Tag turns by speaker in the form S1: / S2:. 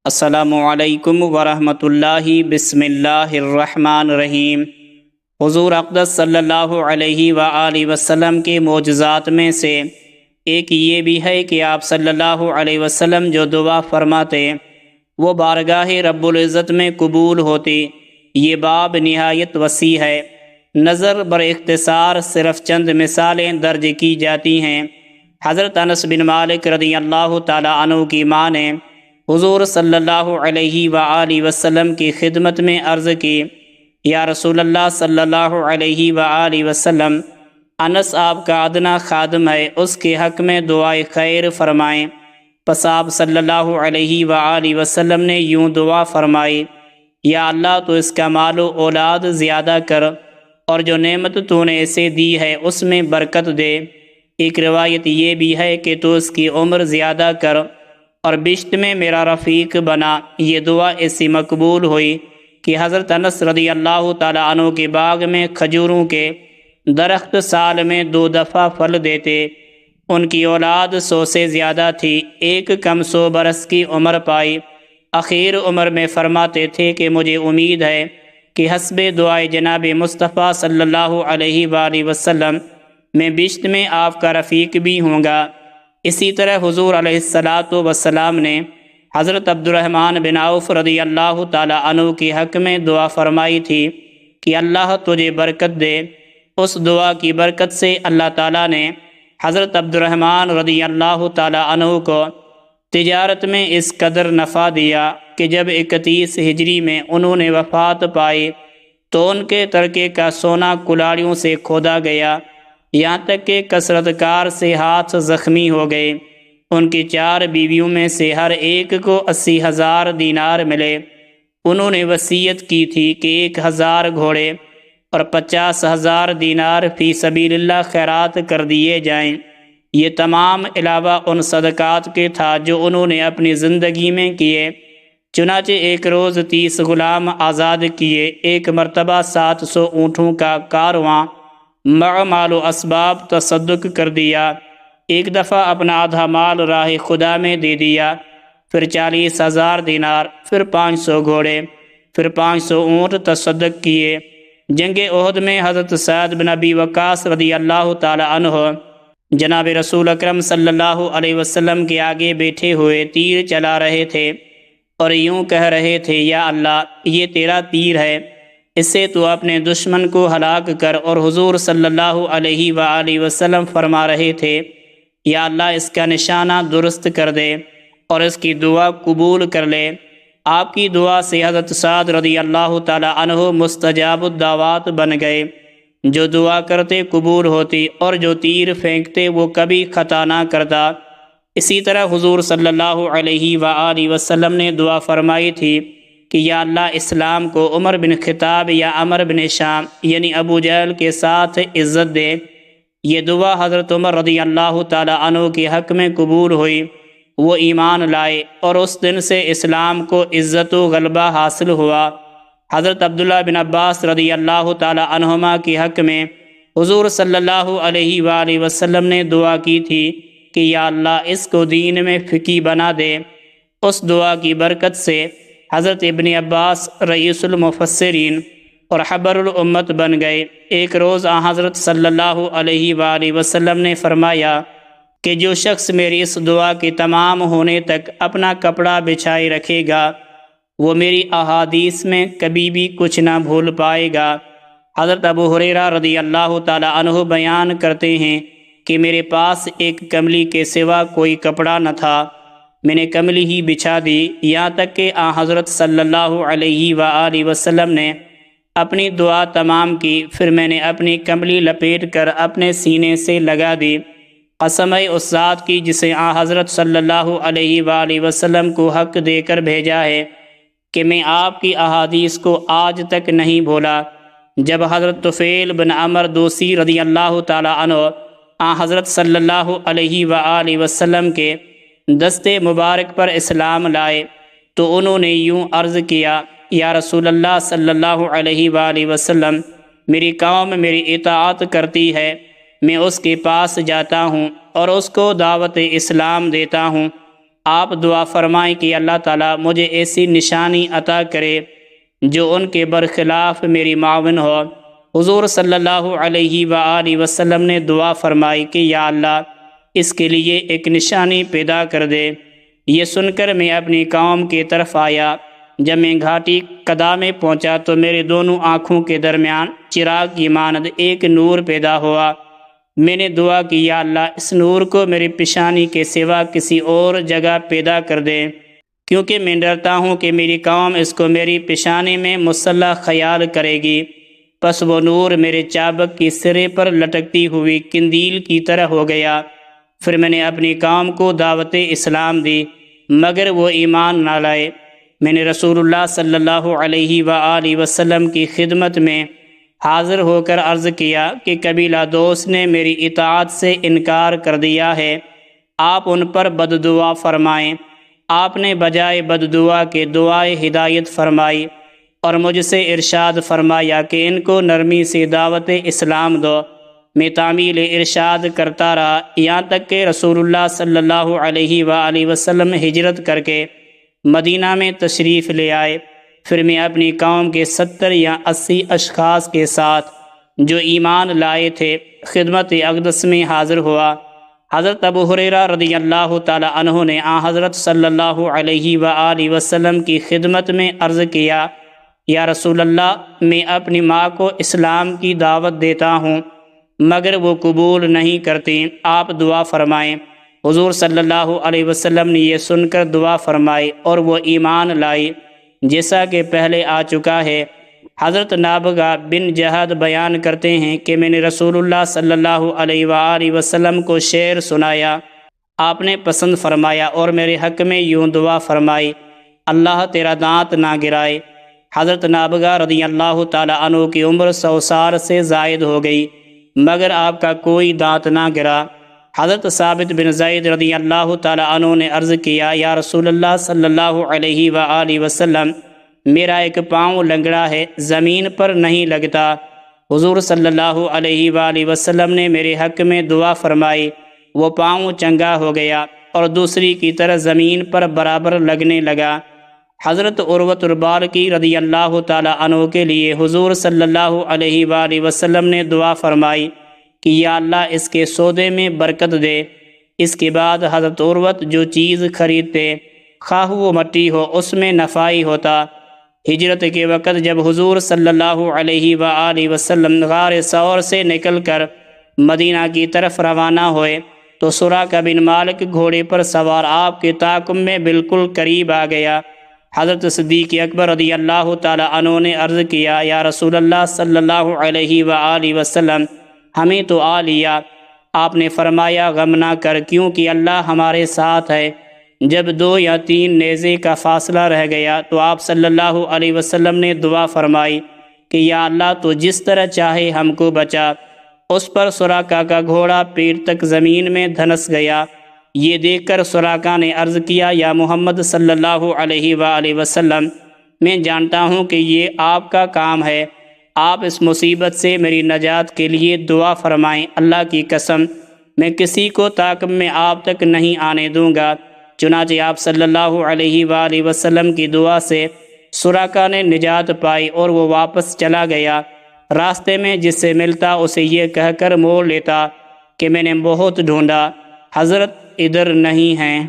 S1: السلام علیکم ورحمۃ اللہ۔ بسم اللہ الرحمن الرحیم۔ حضور اقدس صلی اللہ علیہ وآلہ وسلم کے معجزات میں سے ایک یہ بھی ہے کہ آپ صلی اللہ علیہ وسلم جو دعا فرماتے وہ بارگاہ رب العزت میں قبول ہوتی۔ یہ باب نہایت وسیع ہے، نظر بر اختصار صرف چند مثالیں درج کی جاتی ہیں۔ حضرت انس بن مالک رضی اللہ تعالی عنہ کی ماں نے حضور صلی اللہ علیہ وآلہ وسلم کی خدمت میں عرض کی، یا رسول اللہ صلی اللہ علیہ وآلہ وسلم، انس آپ کا ادنا خادم ہے، اس کے حق میں دعائے خیر فرمائیں۔ پس آپ صلی اللہ علیہ وآلہ وسلم نے یوں دعا فرمائی، یا اللہ تو اس کا مال و اولاد زیادہ کر، اور جو نعمت تو نے اسے دی ہے اس میں برکت دے۔ ایک روایت یہ بھی ہے کہ تو اس کی عمر زیادہ کر اور بشت میں میرا رفیق بنا۔ یہ دعا ایسی مقبول ہوئی کہ حضرت انس رضی اللہ تعالی عنہ کے باغ میں کھجوروں کے درخت سال میں 2 دفعہ پھل دیتے۔ ان کی اولاد 100 سے زیادہ تھی، ایک کم 100 برس کی عمر پائی۔ اخیر عمر میں فرماتے تھے کہ مجھے امید ہے کہ حسب دعائے جناب مصطفیٰ صلی اللہ علیہ وآلہ وسلم میں بشت میں آپ کا رفیق بھی ہوں گا۔ اسی طرح حضور علیہ السلام نے حضرت عبد الرحمن بن عوف رضی اللہ تعالی عنہ کے حق میں دعا فرمائی تھی کہ اللہ تجھے برکت دے۔ اس دعا کی برکت سے اللہ تعالیٰ نے حضرت عبد الرحمن رضی اللہ تعالی عنہ کو تجارت میں اس قدر نفع دیا کہ جب 31 ہجری میں انہوں نے وفات پائی تو ان کے ترکے کا سونا کلاڑیوں سے کھودا گیا، یہاں تک کہ کثرت کار سے ہاتھ زخمی ہو گئے۔ ان کی 4 بیویوں میں سے ہر ایک کو 80,000 دینار ملے۔ انہوں نے وصیت کی تھی کہ 1,000 گھوڑے اور 50,000 دینار فی سبیل اللہ خیرات کر دیے جائیں۔ یہ تمام علاوہ ان صدقات کے تھا جو انہوں نے اپنی زندگی میں کیے۔ چنانچہ ایک روز 30 غلام آزاد کیے، ایک مرتبہ 700 اونٹوں کا کارواں مع مال و اسباب تصدق کر دیا، ایک دفعہ اپنا آدھا مال راہ خدا میں دے دیا، پھر 40,000 دینار، پھر 500 گھوڑے، پھر 500 اونٹ تصدق کیے۔ جنگ احد میں حضرت سعد بن ابی وقاص رضی اللہ تعالی عنہ جناب رسول اکرم صلی اللہ علیہ وسلم کے آگے بیٹھے ہوئے تیر چلا رہے تھے اور یوں کہہ رہے تھے، یا اللہ یہ تیرا تیر ہے، اس سے تو اپنے دشمن کو ہلاک کر۔ اور حضور صلی اللہ علیہ وآلہ وسلم فرما رہے تھے، یا اللہ اس کا نشانہ درست کر دے اور اس کی دعا قبول کر لے۔ آپ کی دعا سے حضرت سعد رضی اللہ تعالی عنہ مستجاب الدعوات بن گئے، جو دعا کرتے قبول ہوتی اور جو تیر پھینکتے وہ کبھی خطا نہ کرتا۔ اسی طرح حضور صلی اللہ علیہ وآلہ وسلم نے دعا فرمائی تھی کہ یا اللہ اسلام کو عمر بن خطاب یا عمر بن شام یعنی ابو جہل کے ساتھ عزت دے۔ یہ دعا حضرت عمر رضی اللہ تعالی عنہ کے حق میں قبول ہوئی، وہ ایمان لائے اور اس دن سے اسلام کو عزت و غلبہ حاصل ہوا۔ حضرت عبداللہ بن عباس رضی اللہ تعالی عنہما کے حق میں حضور صلی اللہ علیہ وآلہ وسلم نے دعا کی تھی کہ یا اللہ اس کو دین میں فقیہ بنا دے۔ اس دعا کی برکت سے حضرت ابن عباس رئیس المفسرین اور حبر الامت بن گئے۔ ایک روز حضرت صلی اللہ علیہ وآلہ وسلم نے فرمایا کہ جو شخص میری اس دعا کے تمام ہونے تک اپنا کپڑا بچھائے رکھے گا وہ میری احادیث میں کبھی بھی کچھ نہ بھول پائے گا۔ حضرت ابو ہریرہ رضی اللہ تعالی عنہ بیان کرتے ہیں کہ میرے پاس ایک کملی کے سوا کوئی کپڑا نہ تھا، میں نے کملی ہی بچھا دی، یہاں تک کہ حضرت صلی اللہ علیہ وآلہ وسلم نے اپنی دعا تمام کی، پھر میں نے اپنی کملی لپیٹ کر اپنے سینے سے لگا دی۔ قسم ہے اس ذات کی جسے حضرت صلی اللہ علیہ وآلہ وسلم کو حق دے کر بھیجا ہے کہ میں آپ کی احادیث کو آج تک نہیں بھولا۔ جب حضرت طفیل بن عمر دوسی رضی اللہ تعالی عنہ حضرت صلی اللہ علیہ وآلہ وسلم کے دستے مبارک پر اسلام لائے تو انہوں نے یوں عرض کیا، یا رسول اللہ صلی اللہ علیہ وآلہ وسلم، میری قوم میری اطاعت کرتی ہے، میں اس کے پاس جاتا ہوں اور اس کو دعوت اسلام دیتا ہوں، آپ دعا فرمائیں کہ اللہ تعالیٰ مجھے ایسی نشانی عطا کرے جو ان کے برخلاف میری معاون ہو۔ حضور صلی اللہ علیہ وآلہ وسلم نے دعا فرمائی کہ یا اللہ اس کے لیے ایک نشانی پیدا کر دے۔ یہ سن کر میں اپنی قوم کی طرف آیا۔ جب میں گھاٹی قدا میں پہنچا تو میرے دونوں آنکھوں کے درمیان چراغ کی مانند ایک نور پیدا ہوا۔ میں نے دعا کی یا اللہ اس نور کو میری پیشانی کے سوا کسی اور جگہ پیدا کر دے، کیونکہ میں ڈرتا ہوں کہ میری قوم اس کو میری پیشانی میں مسلح خیال کرے گی۔ پس وہ نور میرے چابک کی سرے پر لٹکتی ہوئی قندیل کی طرح ہو گیا۔ پھر میں نے اپنی قوم کو دعوت اسلام دی، مگر وہ ایمان نہ لائے۔ میں نے رسول اللہ صلی اللہ علیہ وآلہ وسلم کی خدمت میں حاضر ہو کر عرض کیا کہ قبیلہ دوست نے میری اطاعت سے انکار کر دیا ہے، آپ ان پر بد دعا فرمائیں۔ آپ نے بجائے بد دعا کے دعائے ہدایت فرمائی اور مجھ سے ارشاد فرمایا کہ ان کو نرمی سے دعوت اسلام دو۔ میں تعمیل ارشاد کرتا رہا یہاں تک کہ رسول اللہ صلی اللہ علیہ وآلہ وسلم ہجرت کر کے مدینہ میں تشریف لے آئے۔ پھر میں اپنی قوم کے 70 یا 80 اشخاص کے ساتھ جو ایمان لائے تھے خدمت اقدس میں حاضر ہوا۔ حضرت ابو ہریرہ رضی اللہ تعالی عنہ نے حضرت صلی اللہ علیہ وآلہ وسلم کی خدمت میں عرض کیا یا رسول اللہ میں اپنی ماں کو اسلام کی دعوت دیتا ہوں مگر وہ قبول نہیں کرتی، آپ دعا فرمائیں۔ حضور صلی اللہ علیہ وسلم نے یہ سن کر دعا فرمائی اور وہ ایمان لائی، جیسا کہ پہلے آ چکا ہے۔ حضرت نابغہ بن جہاد بیان کرتے ہیں کہ میں نے رسول اللہ صلی اللہ علیہ وآلہ وسلم کو شعر سنایا، آپ نے پسند فرمایا اور میرے حق میں یوں دعا فرمائی، اللہ تیرا دانت نہ گرائے۔ حضرت نابغہ رضی اللہ تعالی عنہ کی عمر 100 سال سے زائد ہو گئی مگر آپ کا کوئی دانت نہ گرا۔ حضرت ثابت بن زید رضی اللہ تعالی عنہ نے عرض کیا یا رسول اللہ صلی اللہ علیہ وآلہ وسلم میرا ایک پاؤں لنگڑا ہے، زمین پر نہیں لگتا۔ حضور صلی اللہ علیہ وآلہ وسلم نے میرے حق میں دعا فرمائی، وہ پاؤں چنگا ہو گیا اور دوسری کی طرح زمین پر برابر لگنے لگا۔ حضرت عروۃ البارقی رضی اللہ تعالی عنہ کے لیے حضور صلی اللہ علیہ وآلہ وسلم نے دعا فرمائی کہ یا اللہ اس کے سودے میں برکت دے۔ اس کے بعد حضرت عروت جو چیز خریدتے خواہ وہ مٹی ہو اس میں نفع ہی ہوتا۔ ہجرت کے وقت جب حضور صلی اللہ علیہ وآلہ وسلم غار ثور سے نکل کر مدینہ کی طرف روانہ ہوئے تو سراقہ بن مالک گھوڑے پر سوار آپ کے تعاقب میں بالکل قریب آ گیا۔ حضرت صدیق اکبر رضی اللہ تعالی عنہ نے عرض کیا یا رسول اللہ صلی اللہ علیہ وآلہ وسلم ہمیں تو آ لیا۔ آپ نے فرمایا غم نہ کر کیونکہ اللہ ہمارے ساتھ ہے۔ جب 2 یا 3 نیزے کا فاصلہ رہ گیا تو آپ صلی اللہ علیہ وسلم نے دعا فرمائی کہ یا اللہ تو جس طرح چاہے ہم کو بچا۔ اس پر سراقہ کا گھوڑا پیٹ تک زمین میں دھنس گیا۔ یہ دیکھ کر سراقہ نے عرض کیا یا محمد صلی اللہ علیہ وآلہ وسلم میں جانتا ہوں کہ یہ آپ کا کام ہے، آپ اس مصیبت سے میری نجات کے لیے دعا فرمائیں، اللہ کی قسم میں کسی کو تعاقب میں آپ تک نہیں آنے دوں گا۔ چنانچہ آپ صلی اللہ علیہ وآلہ وسلم کی دعا سے سراقہ نے نجات پائی اور وہ واپس چلا گیا۔ راستے میں جس سے ملتا اسے یہ کہہ کر موڑ لیتا کہ میں نے بہت ڈھونڈا، حضرت ادھر نہیں ہیں۔